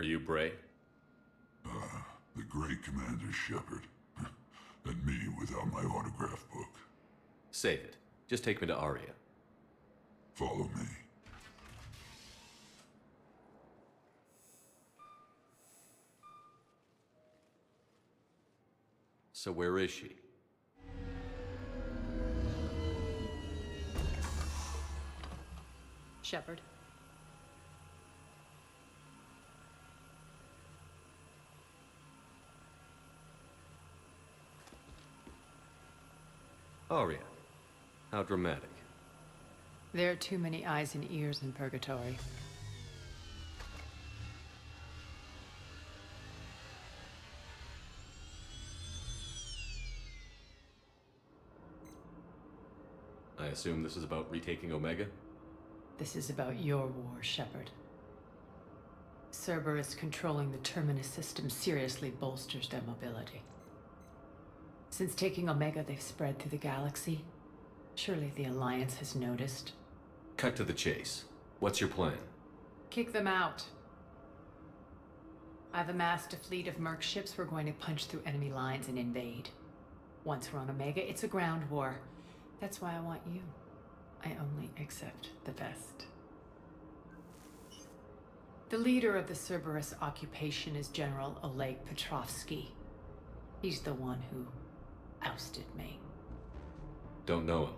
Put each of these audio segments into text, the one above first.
Are you Bray? The great Commander Shepard. And me without my autograph book. Save it. Just take me to Aria. Follow me. So where is she? Shepard. Aria. How dramatic. There are too many eyes and ears in Purgatory. I assume this is about retaking Omega? This is about your war, Shepard. Cerberus controlling the Terminus system seriously bolsters their mobility. Since taking Omega, they've spread through the galaxy. Surely the Alliance has noticed. Cut to the chase. What's your plan? Kick them out. I've amassed a fleet of merc ships. We're going to punch through enemy lines and invade. Once we're on Omega, it's a ground war. That's why I want you. I only accept the best. The leader of the Cerberus occupation is General Oleg Petrovsky. He's the one who ousted me. Don't know him.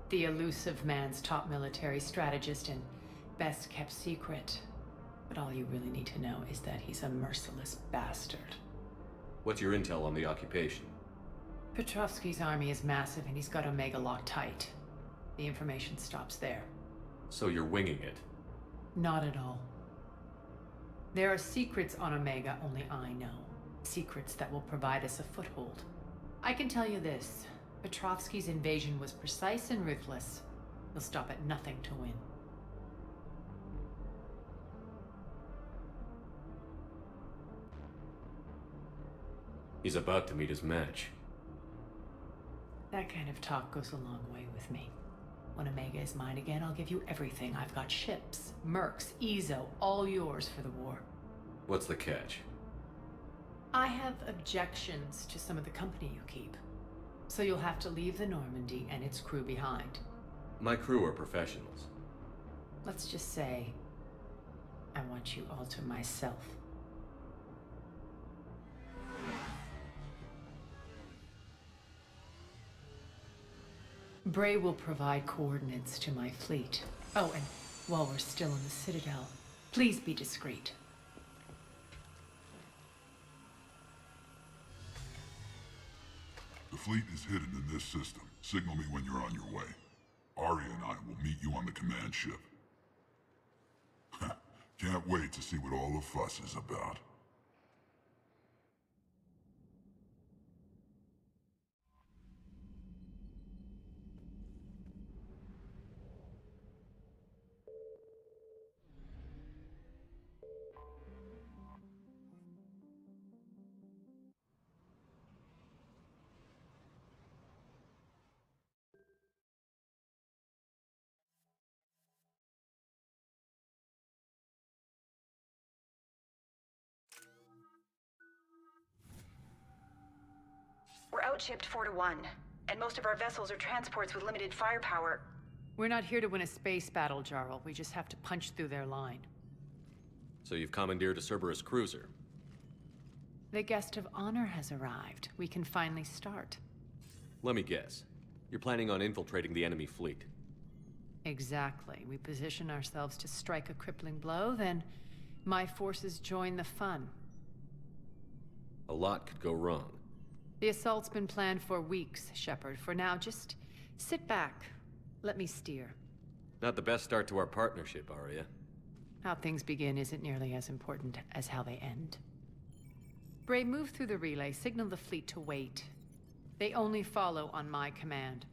The elusive man's top military strategist and best kept secret. But all you really need to know is that he's a merciless bastard. What's your intel on the occupation? Petrovsky's army is massive and he's got Omega locked tight. The information stops there. So you're winging it? Not at all. There are secrets on Omega only I know. Secrets that will provide us a foothold. I can tell you this. Petrovsky's invasion was precise and ruthless. He'll stop at nothing to win. He's about to meet his match. That kind of talk goes a long way with me. When Omega is mine again, I'll give you everything. I've got ships, mercs, Ezo, all yours for the war. What's the catch? I have objections to some of the company you keep. So you'll have to leave the Normandy and its crew behind. My crew are professionals. Let's just say, I want you all to myself. Bray will provide coordinates to my fleet. Oh, and while we're still in the Citadel, please be discreet. The fleet is hidden in this system. Signal me when you're on your way. Aria and I will meet you on the command ship. Can't wait to see what all the fuss is about. We're outshipped 4-1, and most of our vessels are transports with limited firepower. We're not here to win a space battle, Jarl. We just have to punch through their line. So you've commandeered a Cerberus cruiser? The guest of honor has arrived. We can finally start. Let me guess. You're planning on infiltrating the enemy fleet? Exactly. We position ourselves to strike a crippling blow, then my forces join the fun. A lot could go wrong. The assault's been planned for weeks, Shepard. For now, just sit back. Let me steer. Not the best start to our partnership, Aria. How things begin isn't nearly as important as how they end. Bray, move through the relay. Signal the fleet to wait. They only follow on my command.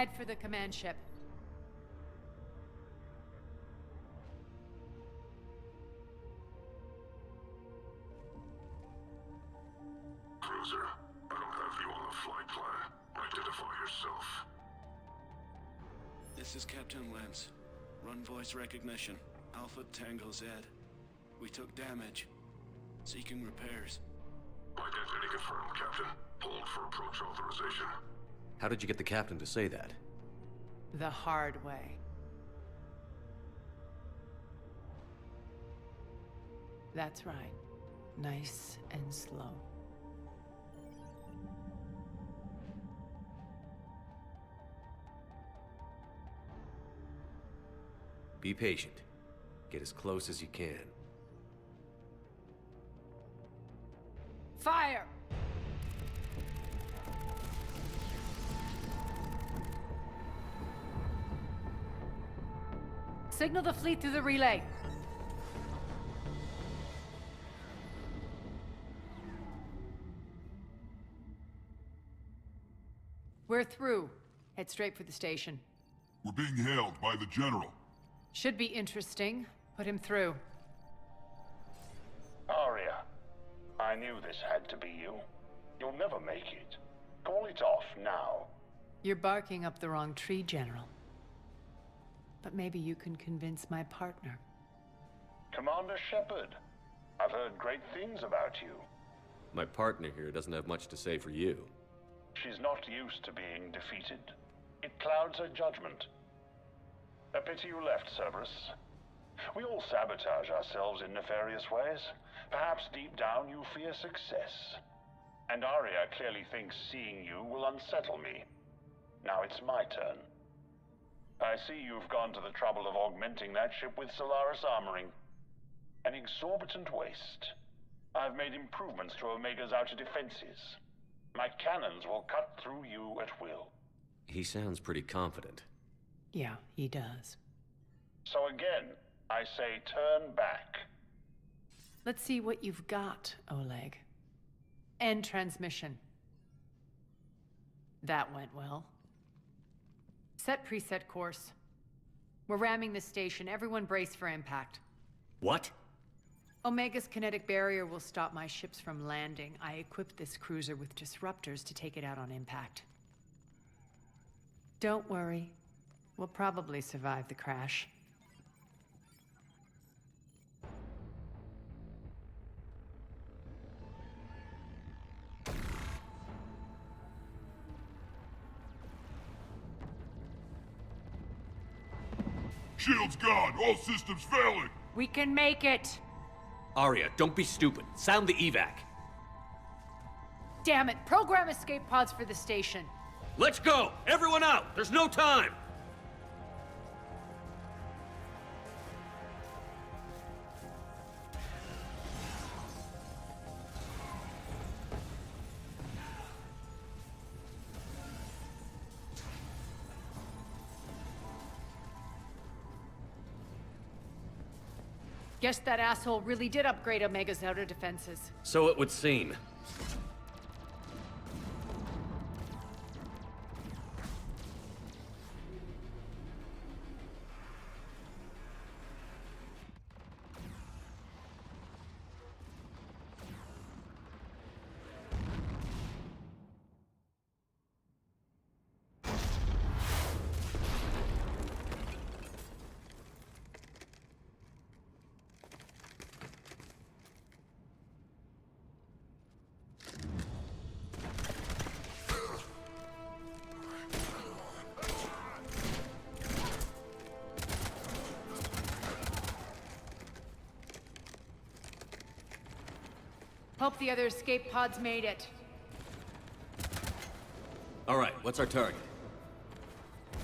Head for the command ship. Cruiser, I don't have you on the flight plan. Identify yourself. This is Captain Lance. Run voice recognition. Alpha Tango Z. We took damage. Seeking repairs. Identity confirmed, Captain. Hold for approach authorization. How did you get the captain to say that? The hard way. That's right. Nice and slow. Be patient. Get as close as you can. Fire! Signal the fleet through the relay. We're through. Head straight for the station. We're being hailed by the General. Should be interesting. Put him through. Arya, I knew this had to be you. You'll never make it. Call it off now. You're barking up the wrong tree, General. But maybe you can convince my partner. Commander Shepard, I've heard great things about you. My partner here doesn't have much to say for you. She's not used to being defeated. It clouds her judgment. A pity you left, Cerberus. We all sabotage ourselves in nefarious ways. Perhaps deep down you fear success. And Arya clearly thinks seeing you will unsettle me. Now it's my turn. I see you've gone to the trouble of augmenting that ship with Solaris armoring. An exorbitant waste. I've made improvements to Omega's outer defenses. My cannons will cut through you at will. He sounds pretty confident. Yeah, he does. So again, I say turn back. Let's see what you've got, Oleg. End transmission. That went well. Set preset course. We're ramming the station. Everyone brace for impact. What? Omega's kinetic barrier will stop my ships from landing. I equipped this cruiser with disruptors to take it out on impact. Don't worry. We'll probably survive the crash. Shield's gone! All systems failing! We can make it! Arya, don't be stupid. Sound the evac. Damn it! Program escape pods for the station. Let's go! Everyone out! There's no time! Guess that asshole really did upgrade Omega's outer defenses. So it would seem. Hope the other escape pods made it. All right, what's our target?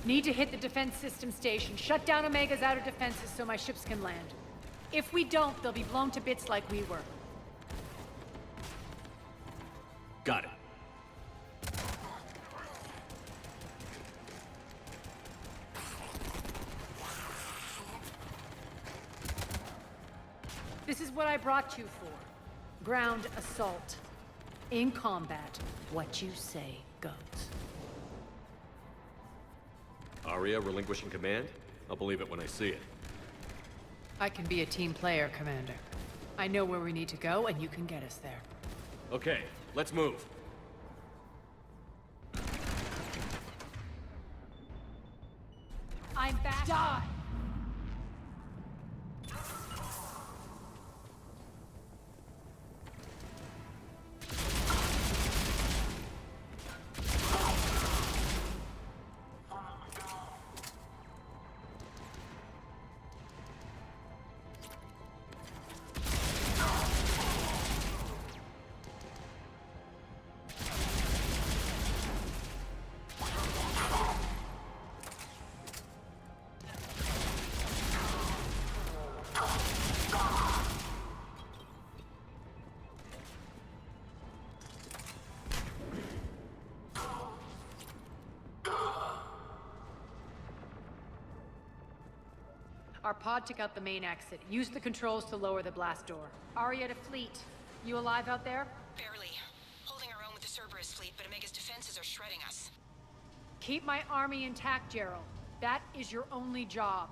Need to hit the defense system station. Shut down Omega's outer defenses so my ships can land. If we don't, they'll be blown to bits like we were. Got it. This is what I brought you for. Ground assault. In combat, what you say goes. Arya relinquishing command? I'll believe it when I see it. I can be a team player, Commander. I know where we need to go, and you can get us there. Okay, let's move. I'm back. Die! Our pod took out the main exit. Use the controls to lower the blast door. Arya to fleet. You alive out there? Barely. Holding our own with the Cerberus fleet, but Omega's defenses are shredding us. Keep my army intact, Gerald. That is your only job.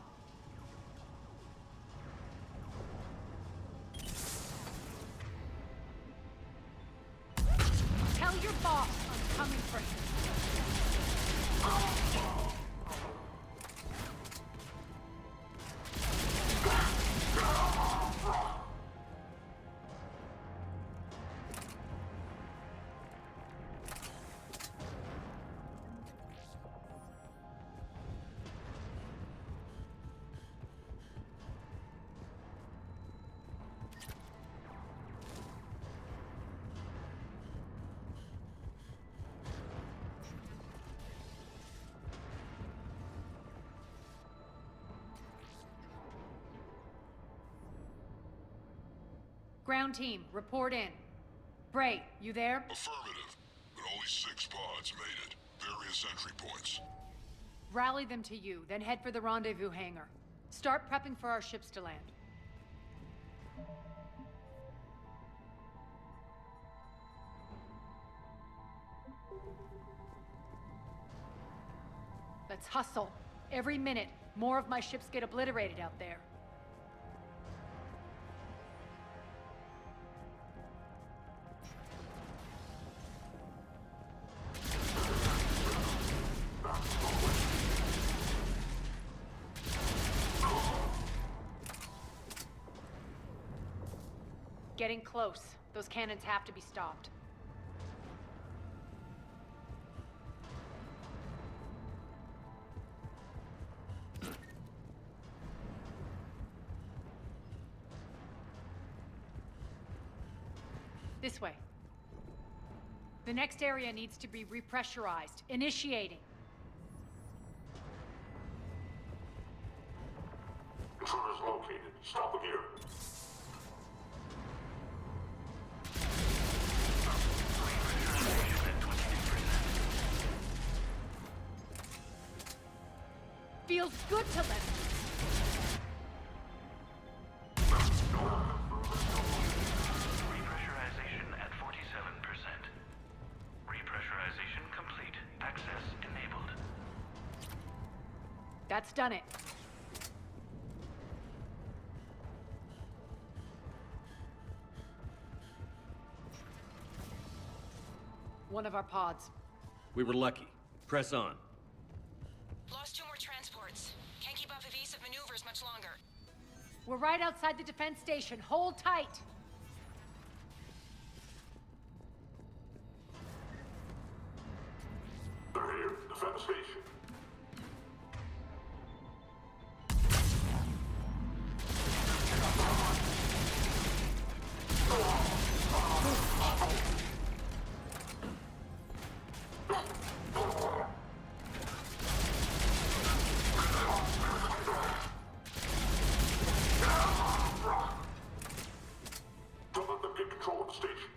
Tell your boss I'm coming for him. Ground team, report in. Bray, you there? Affirmative, but only 6 pods made it. Various entry points. Rally them to you, then head for the rendezvous hangar. Start prepping for our ships to land. Let's hustle. Every minute, more of my ships get obliterated out there. Getting close. Those cannons have to be stopped. This way. The next area needs to be repressurized. Initiating. Intruders located. Stop them here. Feels good to let Repressurization at 47%. Repressurization complete. Access enabled. That's done it. One of our pods. We were lucky. Press on. Lost 2 more transports. Can't keep up evasive maneuvers much longer. We're right outside the defense station. Hold tight. They're here. Defend the station. Don't let them get control of the station.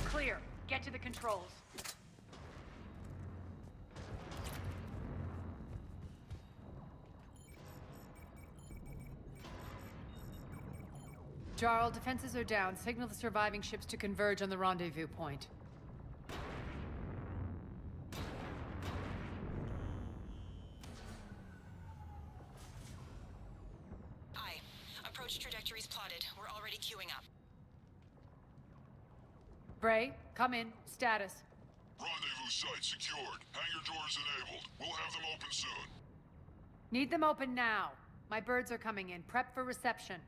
Clear. Get to the controls. Jarl, defenses are down. Signal the surviving ships to converge on the rendezvous point. 3's plotted. We're already queuing up. Bray, come in. Status. Rendezvous site secured. Hangar doors enabled. We'll have them open soon. Need them open now. My birds are coming in. Prep for reception.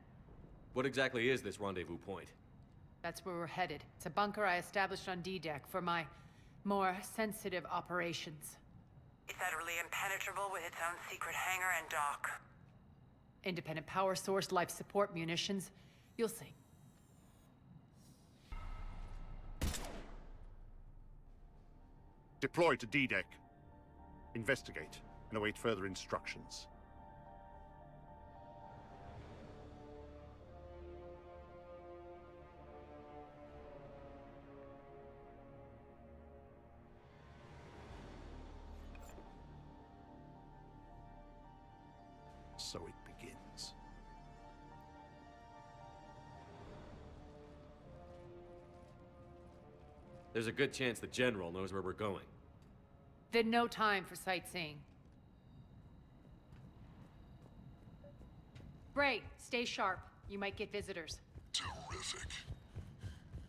What exactly is this rendezvous point? That's where we're headed. It's a bunker I established on D-Deck for my more sensitive operations. It's utterly impenetrable with its own secret hangar and dock. Independent power source, life support, munitions. You'll see. Deploy to D-Deck. Investigate and await further instructions. So it begins. There's a good chance the General knows where we're going. Then no time for sightseeing. Bray, stay sharp. You might get visitors. Terrific.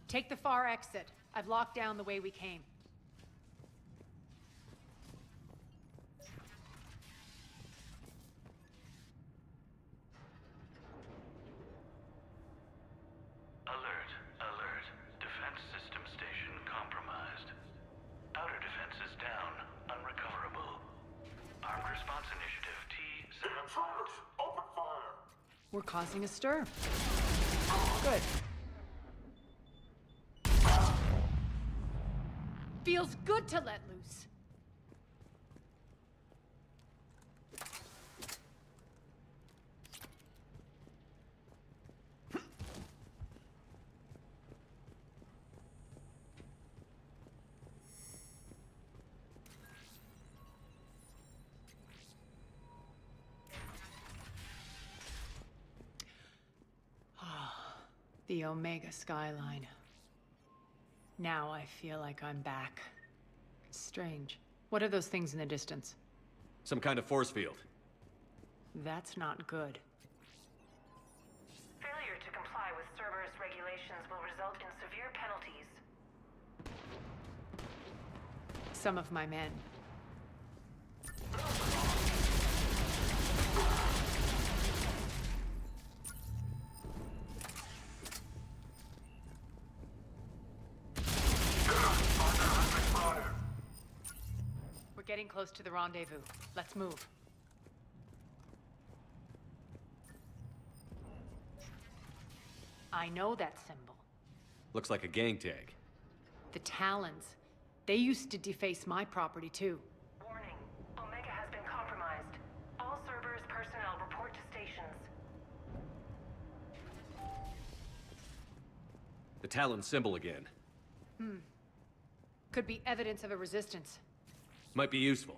Take the far exit. I've locked down the way we came. Alert, alert. Defense system station compromised. Outer defenses down, unrecoverable. Armed response initiative T7. Intruders! Open fire! We're causing a stir. Good. Feels good to let loose. The Omega skyline. Now I feel like I'm back. It's strange. What are those things in the distance? Some kind of force field. That's not good. Failure to comply with Cerberus regulations will result in severe penalties. Some of my men. We're getting close to the rendezvous. Let's move. I know that symbol. Looks like a gang tag. The Talons. They used to deface my property too. Warning. Omega has been compromised. All Cerberus personnel report to stations. The Talon symbol again. Could be evidence of a resistance. Might be useful.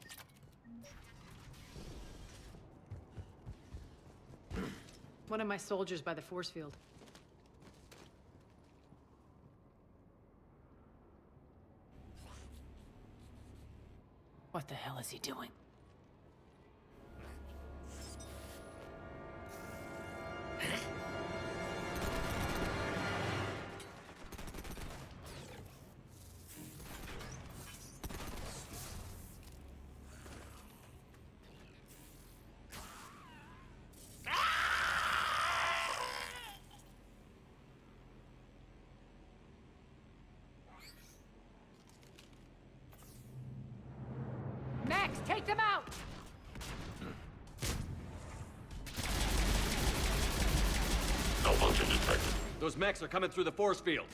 One of my soldiers by the force field. What the hell is he doing? Max, take them out! Malfunction detected. Those mechs are coming through the force field.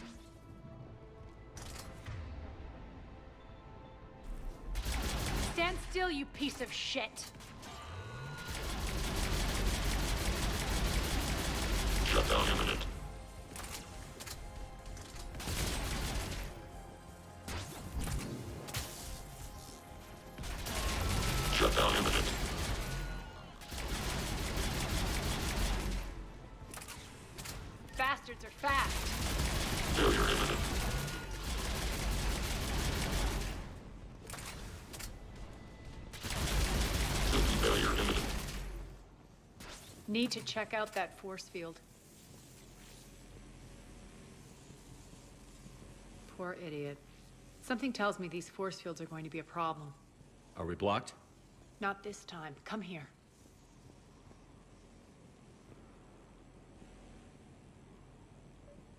Stand still, you piece of shit! Shutdown imminent. Shutdown imminent. Bastards are fast! Failure imminent. System failure imminent. Need to check out that force field. poor idiot. Something tells me these force fields are going to be a problem. Are we blocked? Not this time. Come here.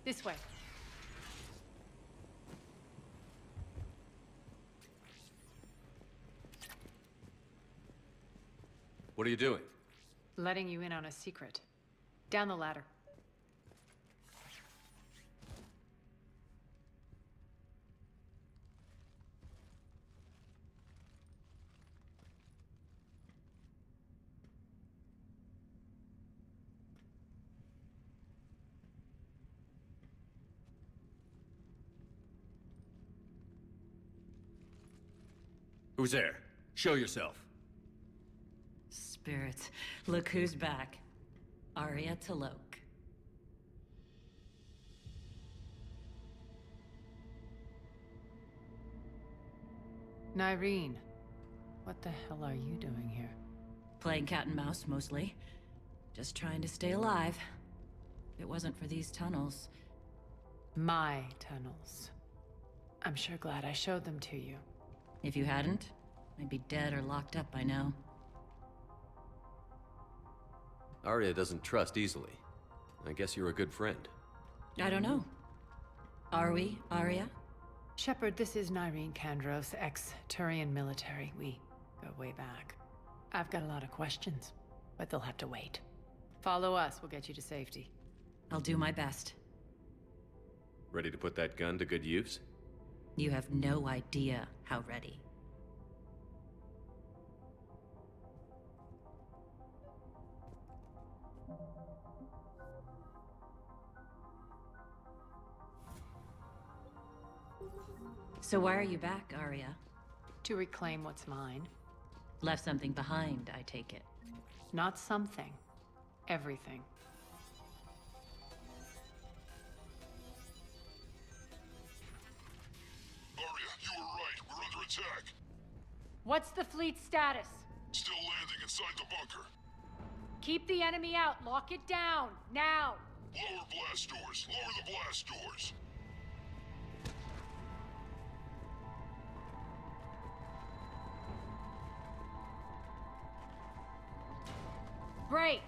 This way. What are you doing? Letting you in on a secret. Down the ladder. Who's there? Show yourself. Spirits, look who's back. Arya Talok. Nyreen, what the hell are you doing here? Playing cat and mouse, mostly. Just trying to stay alive. If it wasn't for these tunnels... My tunnels. I'm sure glad I showed them to you. If you hadn't, I'd be dead or locked up by now. Arya doesn't trust easily. I guess you're a good friend. I don't know. Are we, Arya? Shepard, this is Nyreen Kandros, ex-Turian military. We go way back. I've got a lot of questions, but they'll have to wait. Follow us, we'll get you to safety. I'll do my best. Ready to put that gun to good use? You have no idea how ready. So why are you back, Arya? To reclaim what's mine. Left something behind, I take it. Not something. Everything. Arya, you were right. We're under attack. What's the fleet status? Still landing inside the bunker. Keep the enemy out. Lock it down. Now. Lower blast doors. Lower the blast doors. Great.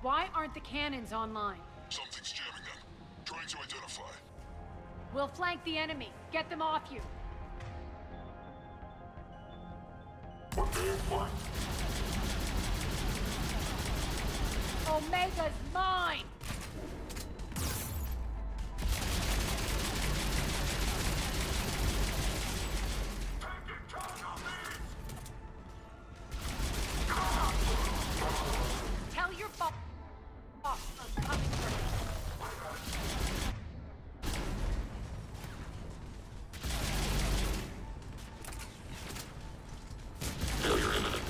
Why aren't the cannons online? Something's jamming them. Trying to identify. We'll flank the enemy. Get them off you. Omega's mine! Tell your boss I'm coming for him. Failure imminent.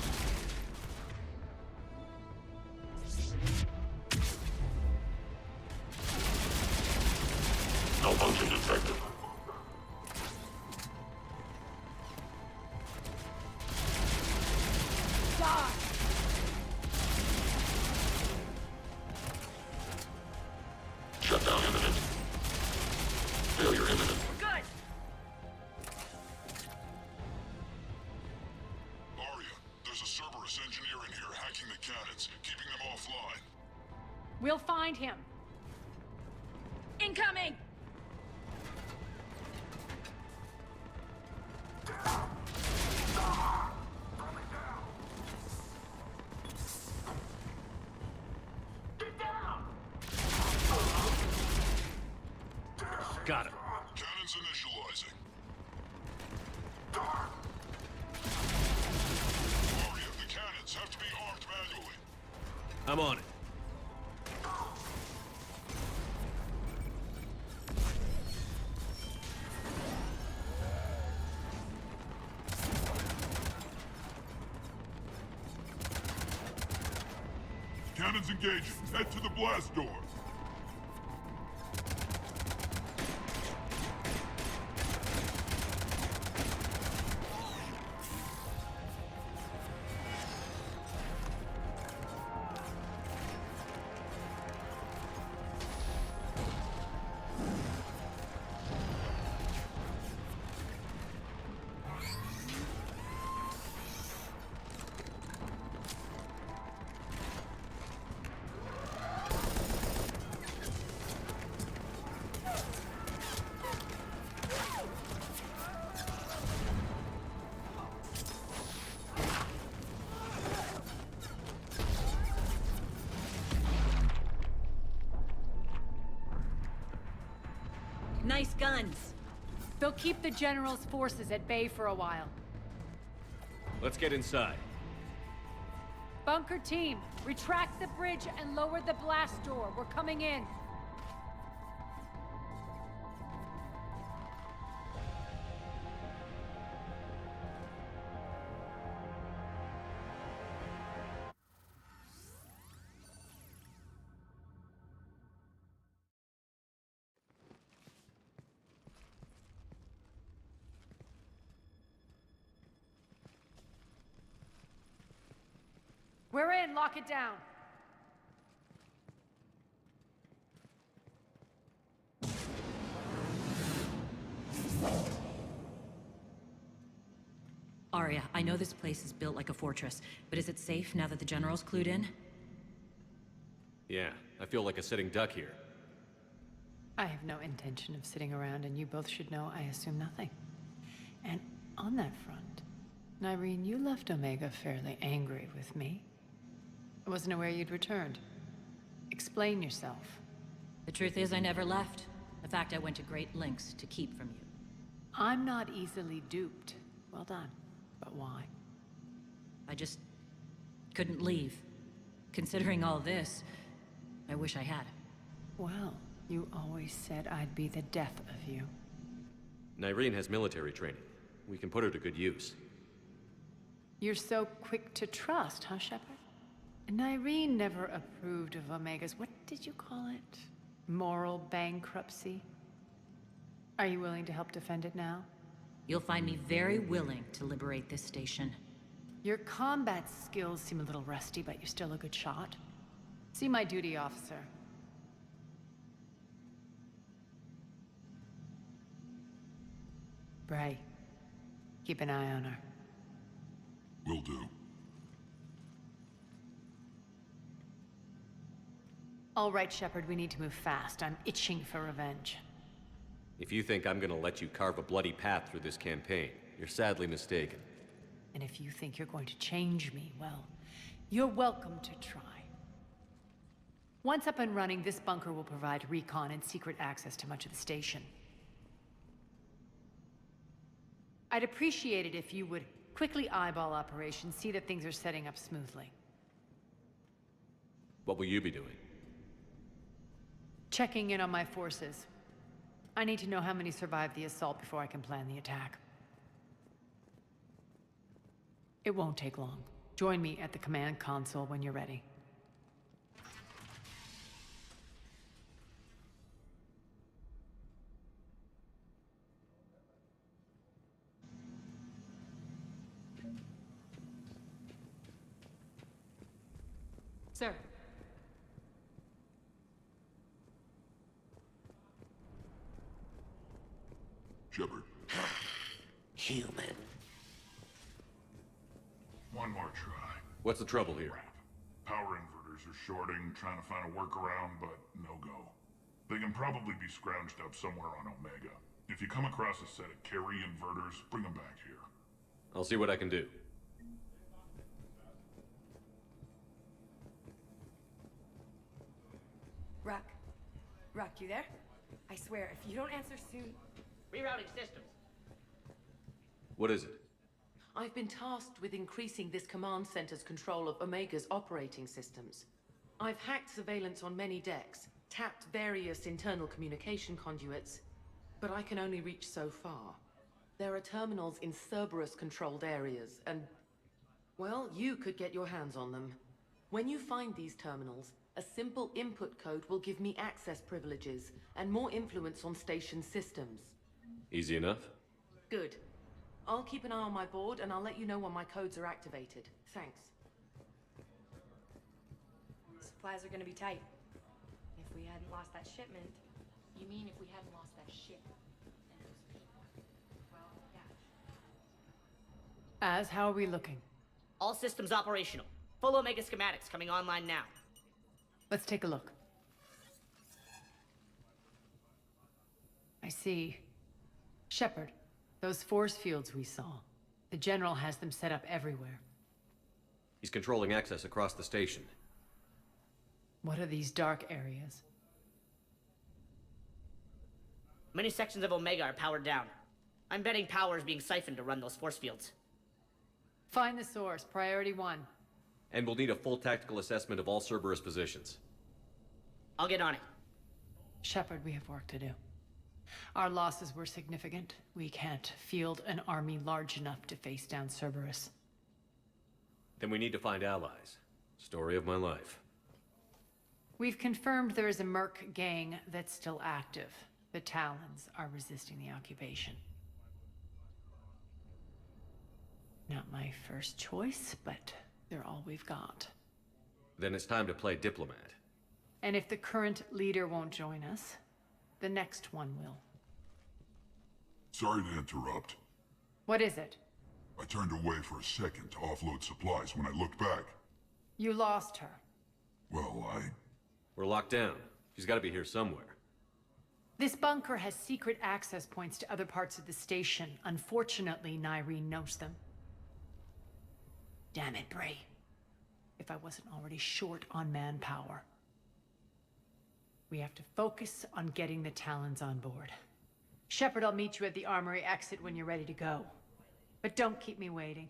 Malfunction detected. Die! Shutdown imminent. Failure imminent. Good! Arya, there's a Cerberus engineer in here hacking the cannons, keeping them offline. We'll find him. Incoming! Got him. Cannons initializing. Arya, the cannons have to be armed manually. I'm on it. Cannons engaging. Head to the blast door. Nice guns. They'll keep the General's forces at bay for a while. Let's get inside. Bunker team, retract the bridge and lower the blast door. We're coming in. We're in. Lock it down. Arya, I know this place is built like a fortress, but is it safe now that the General's clued in? Yeah, I feel like a sitting duck here. I have no intention of sitting around, and you both should know I assume nothing. And on that front, Nyreen, you left Omega fairly angry with me. I wasn't aware you'd returned. Explain yourself. The truth is, I never left. In fact, I went to great lengths to keep from you. I'm not easily duped. Well done. But why? I just couldn't leave. Considering all this, I wish I had. Well, you always said I'd be the death of you. Nyreen has military training. We can put her to good use. You're so quick to trust, huh, Shepard? Nyreen never approved of Omega's, what did you call it? Moral bankruptcy? Are you willing to help defend it now? You'll find me very willing to liberate this station. Your combat skills seem a little rusty, but you're still a good shot. See my duty officer. Bray, keep an eye on her. Will do. All right, Shepard, we need to move fast. I'm itching for revenge. If you think I'm gonna let you carve a bloody path through this campaign, you're sadly mistaken. And if you think you're going to change me, well, you're welcome to try. Once up and running, this bunker will provide recon and secret access to much of the station. I'd appreciate it if you would quickly eyeball operations, see that things are setting up smoothly. What will you be doing? Checking in on my forces. I need to know how many survived the assault before I can plan the attack. It won't take long. Join me at the command console when you're ready. Sir. Shepard. Human. One more try. What's the trouble here? Crap. Power inverters are shorting, trying to find a workaround, but no go. They can probably be scrounged up somewhere on Omega. If you come across a set of carry inverters, bring them back here. I'll see what I can do. Ruck, you there? I swear, if you don't answer soon... Rerouting systems. What is it? I've been tasked with increasing this command center's control of Omega's operating systems. I've hacked surveillance on many decks, tapped various internal communication conduits, but I can only reach so far. There are terminals in Cerberus-controlled areas, and... well, you could get your hands on them. When you find these terminals, a simple input code will give me access privileges and more influence on station systems. Easy enough? Good. I'll keep an eye on my board, and I'll let you know when my codes are activated. Thanks. Supplies are gonna be tight. If we hadn't lost that shipment... You mean if we hadn't lost that ship? And those people? Well, yeah. Az, how are we looking? All systems operational. Full Omega schematics coming online now. Let's take a look. I see. Shepard, those force fields we saw. The General has them set up everywhere. He's controlling access across the station. What are these dark areas? Many sections of Omega are powered down. I'm betting power is being siphoned to run those force fields. Find the source, priority 1. And we'll need a full tactical assessment of all Cerberus positions. I'll get on it. Shepard, we have work to do. Our losses were significant. We can't field an army large enough to face down Cerberus. Then we need to find allies. Story of my life. We've confirmed there is a Merc gang that's still active. The Talons are resisting the occupation. Not my first choice, but they're all we've got. Then it's time to play diplomat. And if the current leader won't join us, the next one will. Sorry to interrupt. What is it? I turned away for a second to offload supplies. When I looked back, You lost her. well, We're locked down. She's got to be here somewhere. This bunker has secret access points to other parts of the station. Unfortunately, Nyreen knows them. Damn it, Bray. If I wasn't already short on manpower. We have to focus on getting the Talons on board. Shepard, I'll meet you at the armory exit when you're ready to go. But don't keep me waiting.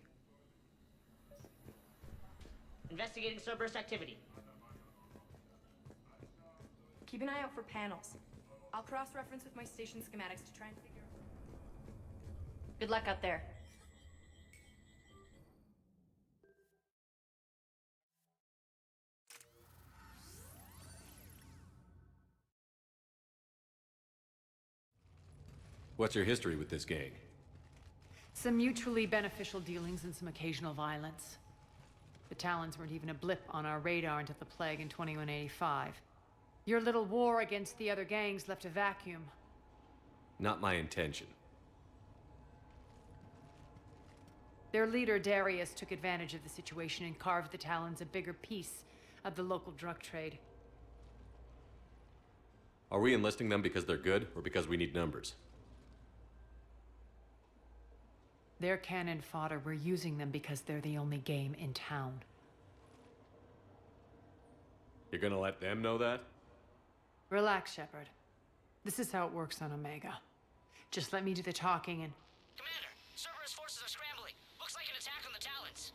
Investigating Cerberus activity. Keep an eye out for panels. I'll cross-reference with my station schematics to try and figure out... Good luck out there. What's your history with this gang? Some mutually beneficial dealings and some occasional violence. The Talons weren't even a blip on our radar until the plague in 2185. Your little war against the other gangs left a vacuum. Not my intention. Their leader, Darius, took advantage of the situation and carved the Talons a bigger piece of the local drug trade. Are we enlisting them because they're good, or because we need numbers? They're cannon fodder. We're using them because they're the only game in town. You're gonna let them know that? Relax, Shepard. This is how it works on Omega. Just let me do the talking and... Commander, Cerberus forces are scrambling. Looks like an attack on the Talons.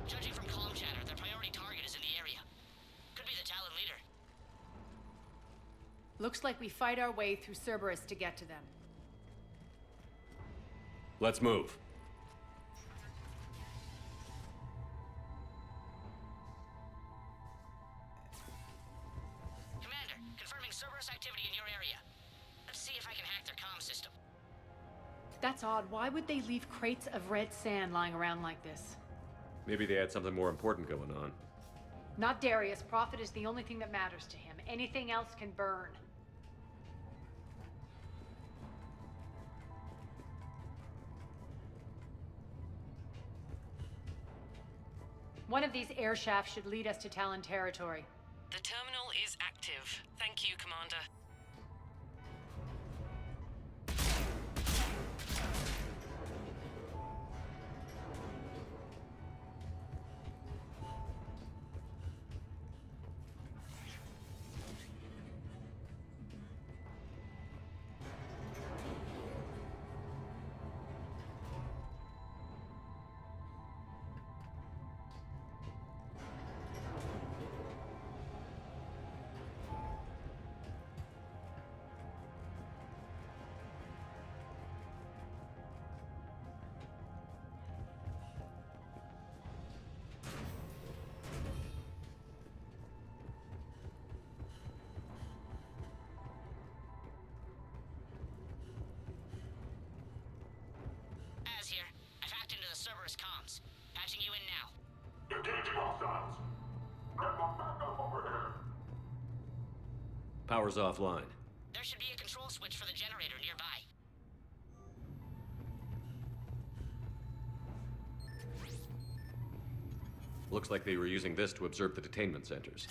Judging from comm chatter, their priority target is in the area. Could be the Talon leader. Looks like we fight our way through Cerberus to get to them. Let's move. Commander, confirming Cerberus activity in your area. Let's see if I can hack their comm system. That's odd. Why would they leave crates of red sand lying around like this? Maybe they had something more important going on. Not Darius. Profit is the only thing that matters to him. Anything else can burn. One of these air shafts should lead us to Talon territory. The terminal is active. Thank you, Commander. Here. I've hacked into the Cerberus comms. Patching you in now. engaging hostiles. Get the backup over here. Power's offline. There should be a control switch for the generator nearby. Looks like they were using this to observe the detainment centers.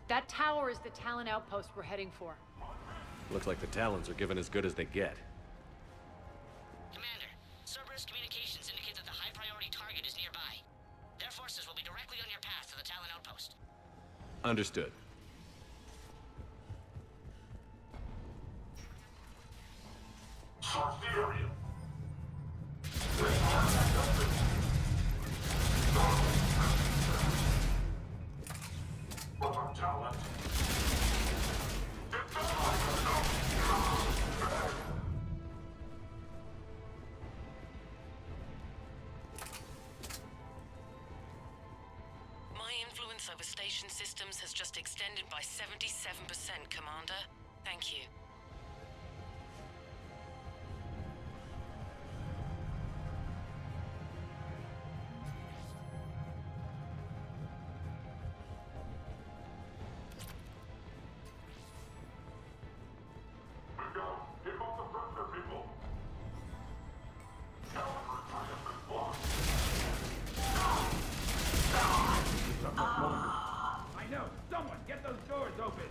That tower is the Talon outpost we're heading for. Looks like the Talons are given as good as they get. Commander, Cerberus communications indicate that the high-priority target Understood. Search the area. Talent. My influence over station systems has just extended by 77%, Commander. Thank you. I know! Someone, get those doors open!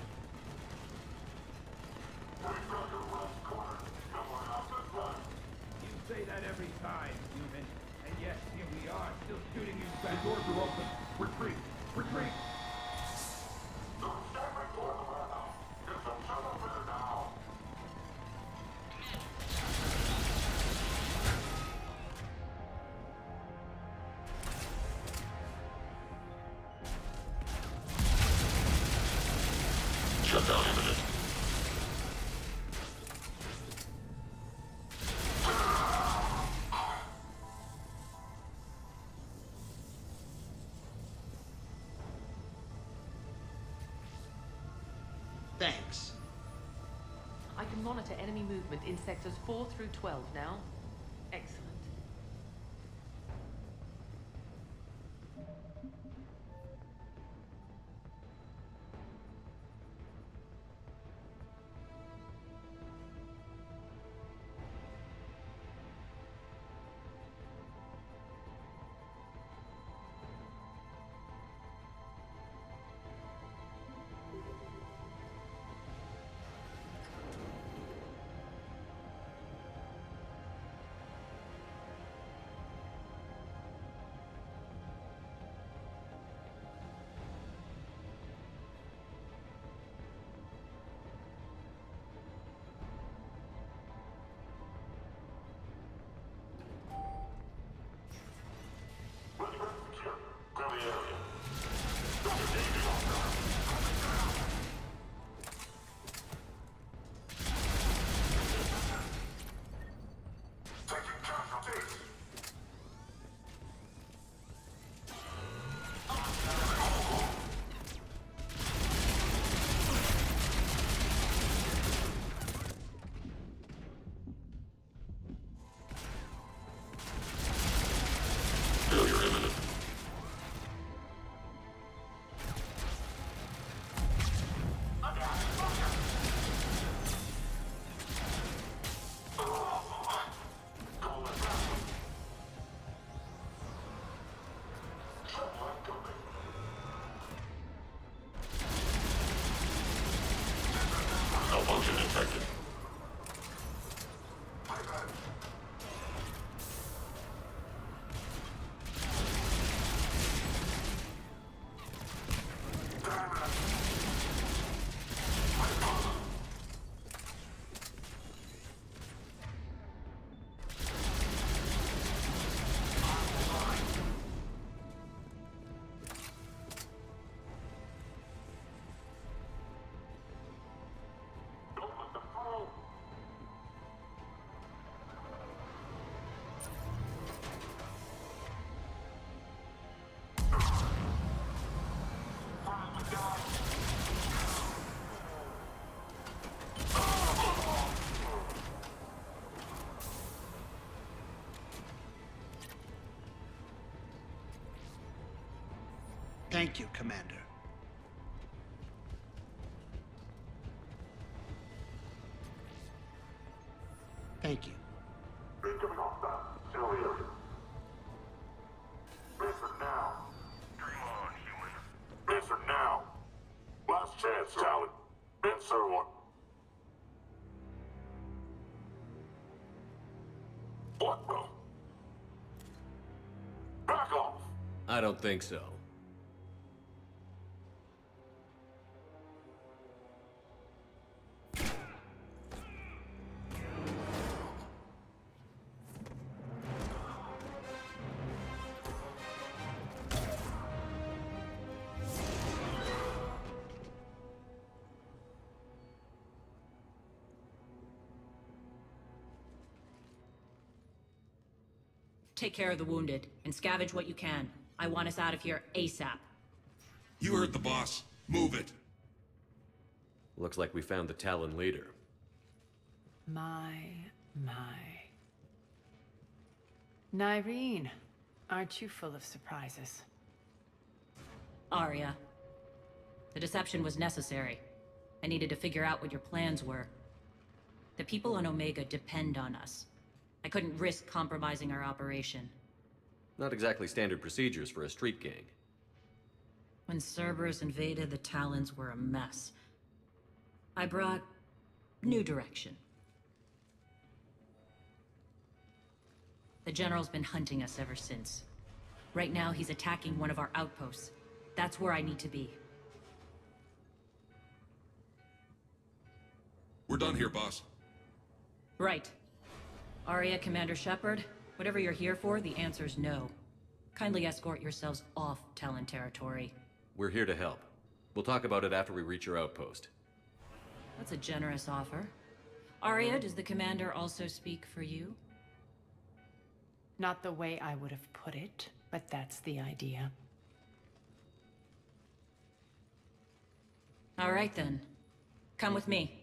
You say that every time, human. And yet, here we are, still shooting you back. The doors are open. Retreat! Retreat! Shutdown imminent. Thanks. I can monitor enemy movement in sectors 4 through 12 now. Excellent. Malfunction detected. Thank you, Commander. Thank you. Incoming hostile. Still here. Answer now. Dream on, human. Answer now. Last chance, Talon. Answer one. What the? Back off. I don't think so. Take care of the wounded, and scavenge what you can. I want us out of here ASAP. You heard the boss. Move it. Looks like we found the Talon leader. My. Nyreen, aren't you full of surprises? Arya. The deception was necessary. I needed to figure out what your plans were. The people on Omega depend on us. I couldn't risk compromising our operation. Not exactly standard procedures for a street gang. When Cerberus invaded, the Talons were a mess. I brought new direction. The General's been hunting us ever since. Right now, he's attacking one of our outposts. That's where I need to be. We're done here, boss. Right. Arya, Commander Shepard, whatever you're here for, the answer's no. Kindly escort yourselves off Talon territory. We're here to help. We'll talk about it after we reach your outpost. That's a generous offer. Arya, does the Commander also speak for you? Not the way I would have put it, but that's the idea. All right then. Come with me.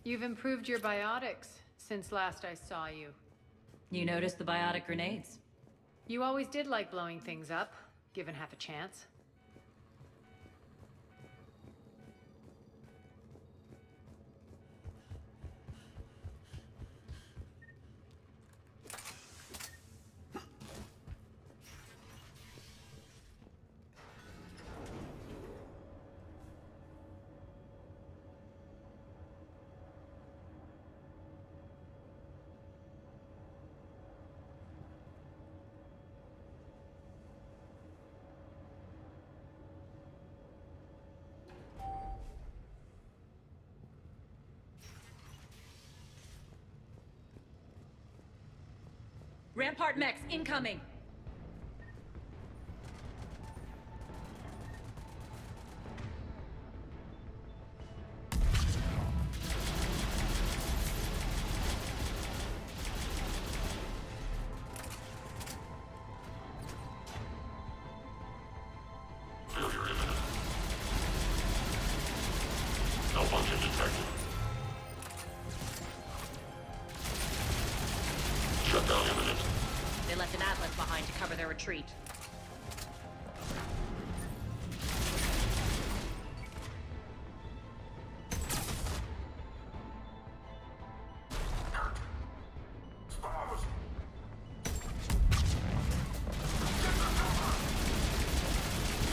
You've improved your biotics since last I saw you. You noticed the biotic grenades? You always did like blowing things up, given half a chance. Rampart mechs incoming! Malfunction detected. Shutdown imminent. They left an atlas behind to cover their retreat.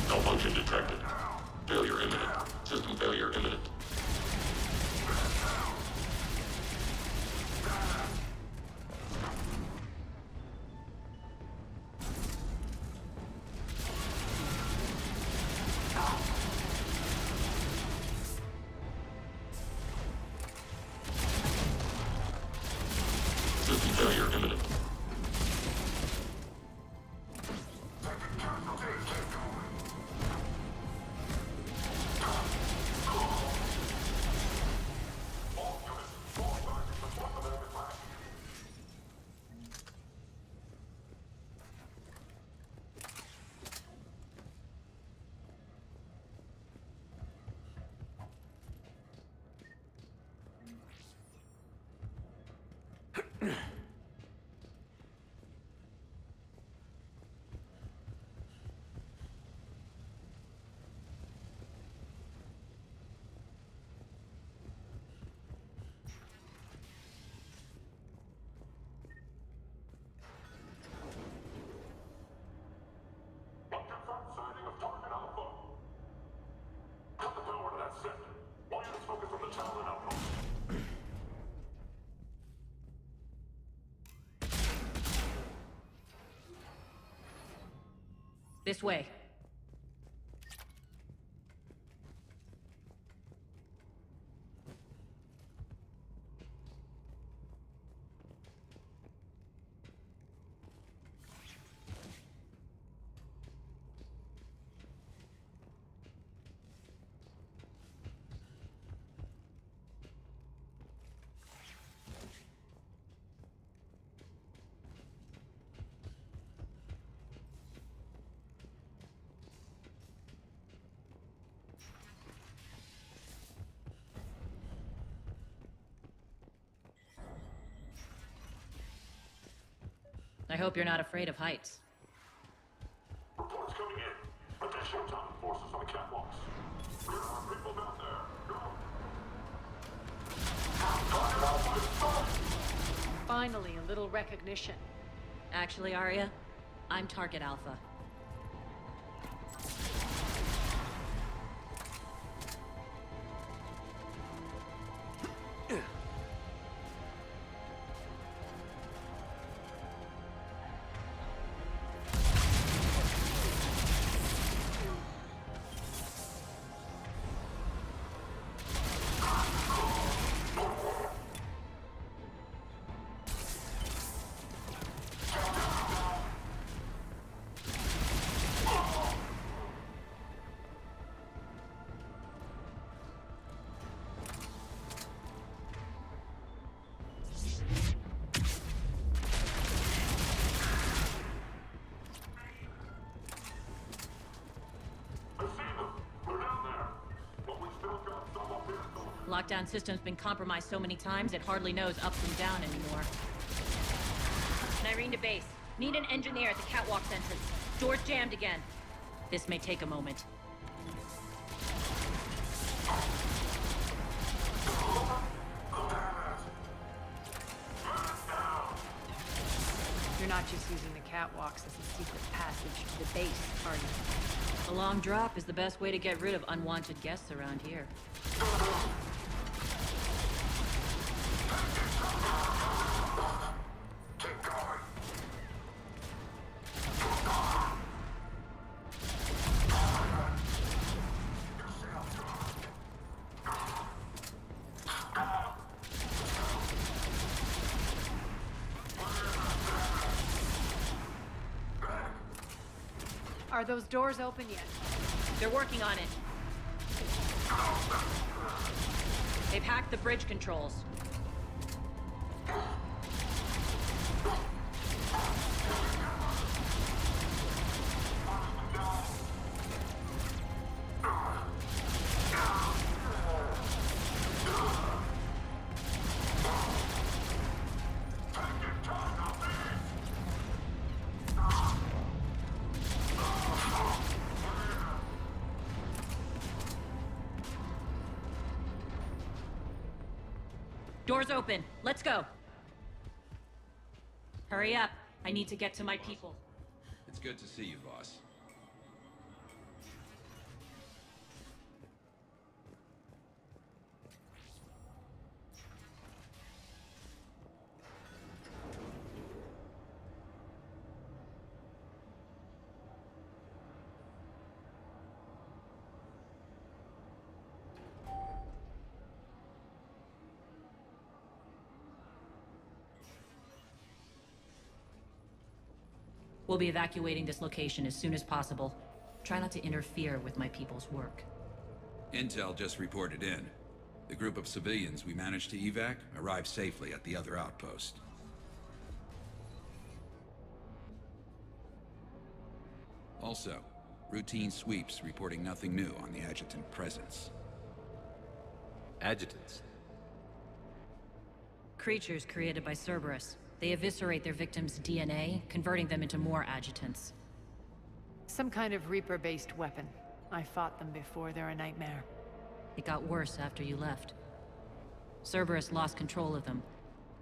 Malfunction detected. Failure imminent. System failure imminent. System failure imminent. This way. I hope you're not afraid of heights. Reports coming in. Additional Titan forces on the catwalks. There are people down there. Go. Finally, a little recognition. Actually, Arya, I'm Target Alpha. Lockdown system's been compromised so many times it hardly knows up from down anymore. Nyrene to base. Need an engineer at the catwalk entrance. Door's jammed again. This may take a moment. You're not just using the catwalks as a secret passage to the base, are you? A long drop is the best way to get rid of unwanted guests around here. Are those doors open yet? They're working on it. They've hacked the bridge controls. Doors open. Let's go. Hurry up. I need to get to my people. It's good to see you, boss. We'll be evacuating this location as soon as possible. Try not to interfere with my people's work. Intel just reported in. The group of civilians we managed to evac arrived safely at the other outpost. Also, routine sweeps reporting nothing new on the adjutant presence. Adjutants? Creatures created by Cerberus. They eviscerate their victims' DNA, converting them into more adjutants. Some kind of Reaper-based weapon. I fought them before, they're a nightmare. It got worse after you left. Cerberus lost control of them.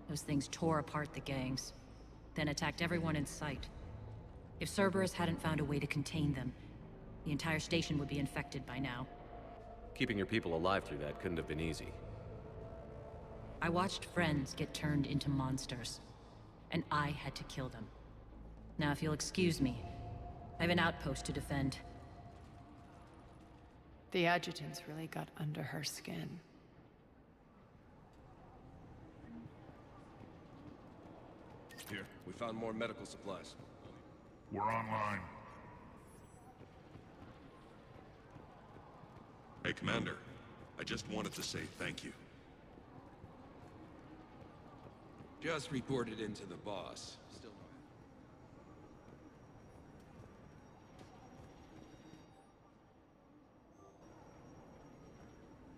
Those things tore apart the gangs, then attacked everyone in sight. If Cerberus hadn't found a way to contain them, the entire station would be infected by now. Keeping your people alive through that couldn't have been easy. I watched friends get turned into monsters, and I had to kill them. Now, if you'll excuse me, I have an outpost to defend. The adjutants really got under her skin. Here, we found more medical supplies. We're online. Hey, Commander. I just wanted to say thank you. Just reported into the boss. Still...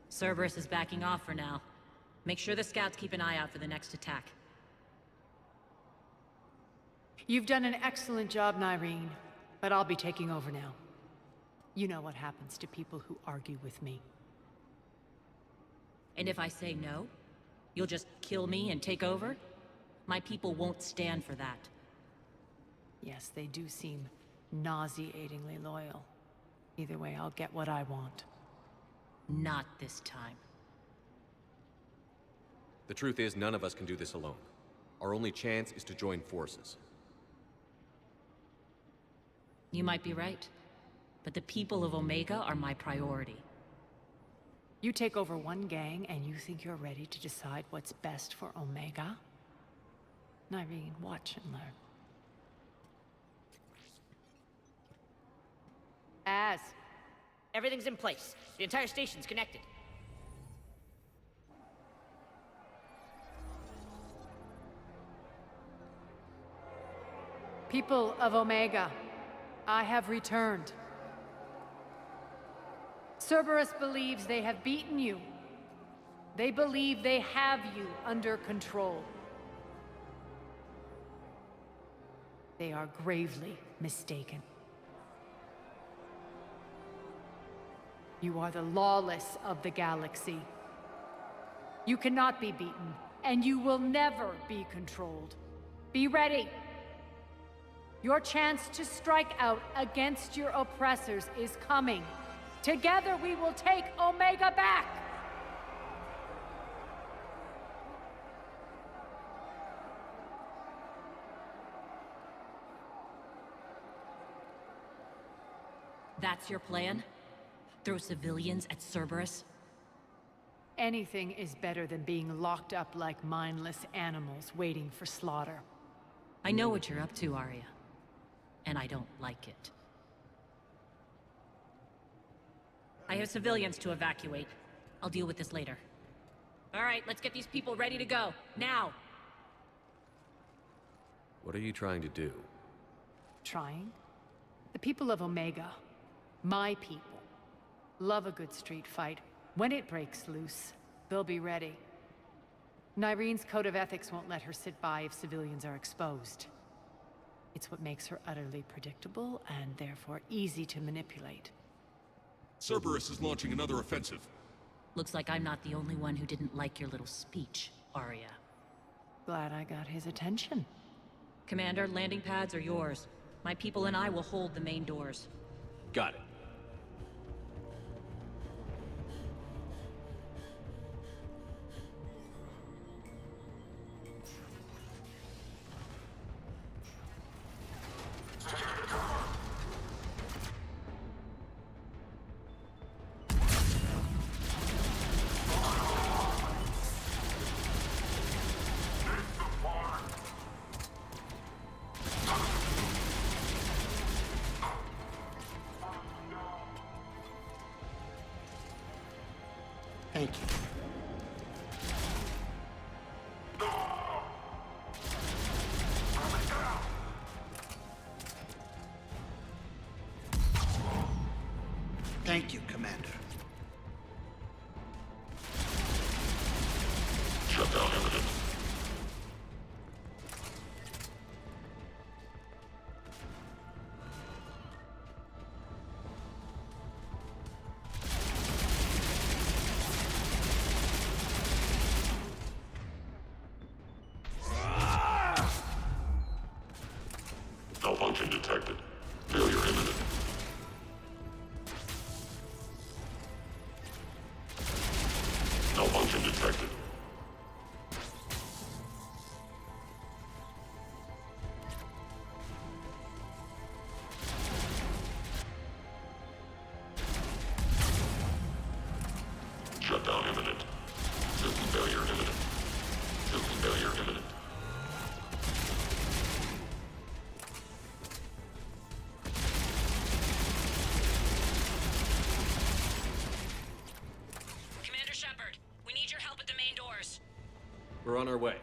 Cerberus is backing off for now. Make sure the scouts keep an eye out for the next attack. You've done an excellent job, Nyreen, but I'll be taking over now. You know what happens to people who argue with me. And if I say no, you'll just kill me and take over? My people won't stand for that. Yes, they do seem nauseatingly loyal. Either way, I'll get what I want. Not this time. The truth is, none of us can do this alone. Our only chance is to join forces. You might be right, but the people of Omega are my priority. You take over one gang and you think you're ready to decide what's best for Omega? Nyreen, watch and learn. Everything's in place. The entire station's connected. People of Omega, I have returned. Cerberus believes they have beaten you. They believe they have you under control. They are gravely mistaken. You are the lawless of the galaxy. You cannot be beaten, and you will never be controlled. Be ready. Your chance to strike out against your oppressors is coming. Together we will take Omega back! That's your plan? Throw civilians at Cerberus? Anything is better than being locked up like mindless animals waiting for slaughter. I know what you're up to, Arya. And I don't like it. I have civilians to evacuate. I'll deal with this later. All right, let's get these people ready to go. Now! What are you trying to do? Trying? The people of Omega, my people, love a good street fight. When it breaks loose, they'll be ready. Nyreen's code of ethics won't let her sit by if civilians are exposed. It's what makes her utterly predictable and therefore easy to manipulate. Cerberus is launching another offensive. Looks like I'm not the only one who didn't like your little speech, Arya. Glad I got his attention. Commander, landing pads are yours. My people and I will hold the main doors. Got it. Thank you. Thank you, Commander. Shutdown imminent. Malfunction detected. Failure imminent. Malfunction detected. Shutdown imminent. System failure imminent. System failure imminent. Commander Shepard, we need your help at the main doors. We're on our way.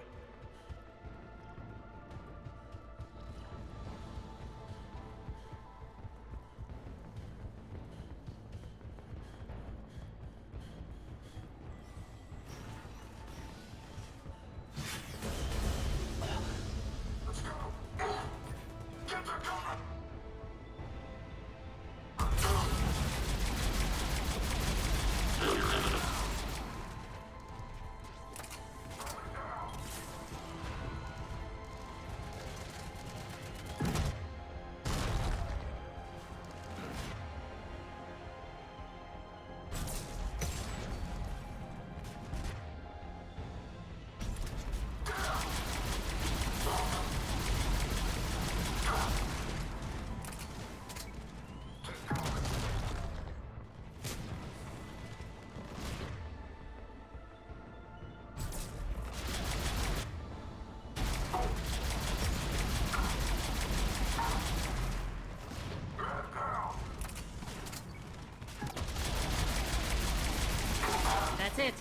That's it.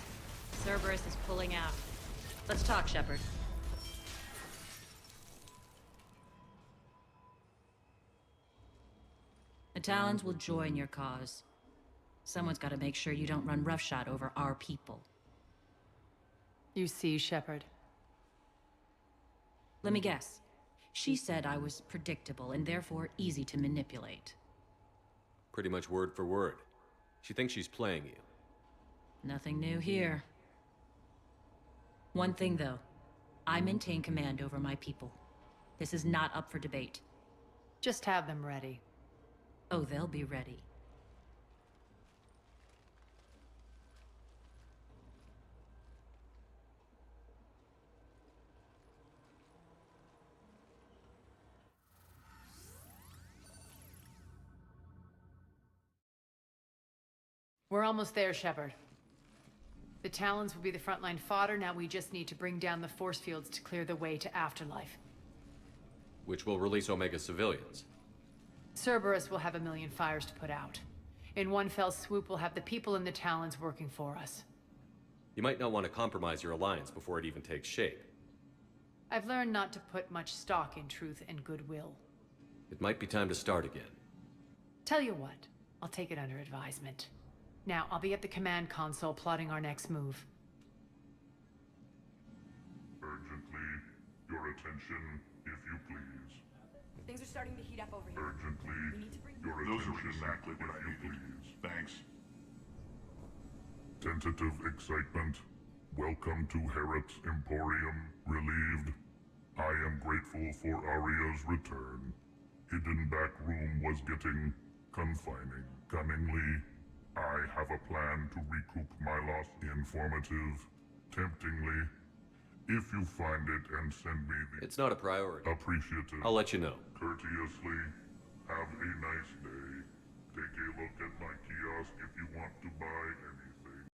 Cerberus is pulling out. Let's talk, Shepard. The Talons will join your cause. Someone's got to make sure you don't run roughshod over our people. You see, Shepard? Let me guess. She said I was predictable and therefore easy to manipulate. Pretty much word for word. She thinks she's playing you. Nothing new here. One thing, though. I maintain command over my people. This is not up for debate. Just have them ready. Oh, they'll be ready. We're almost there, Shepard. The Talons will be the frontline fodder, now we just need to bring down the force fields to clear the way to Afterlife. Which will release Omega civilians. Cerberus will have a million fires to put out. In one fell swoop, we'll have the people in the Talons working for us. You might not want to compromise your alliance before it even takes shape. I've learned not to put much stock in truth and goodwill. It might be time to start again. Tell you what, I'll take it under advisement. Now, I'll be at the command console plotting our next move. Urgently, your attention, if you please. Things are starting to heat up over here. Urgently, We need to bring... your attention, those are exactly what I needed. Please. Thanks. Tentative excitement. Welcome to Herod's Emporium, relieved. I am grateful for Aria's return. Hidden back room was getting confining. Cunningly, I have a plan to recoup my loss. Informative, temptingly. If you find it and send me the... It's not a priority. Appreciative. I'll let you know. Courteously, have a nice day. Take a look at my kiosk if you want to buy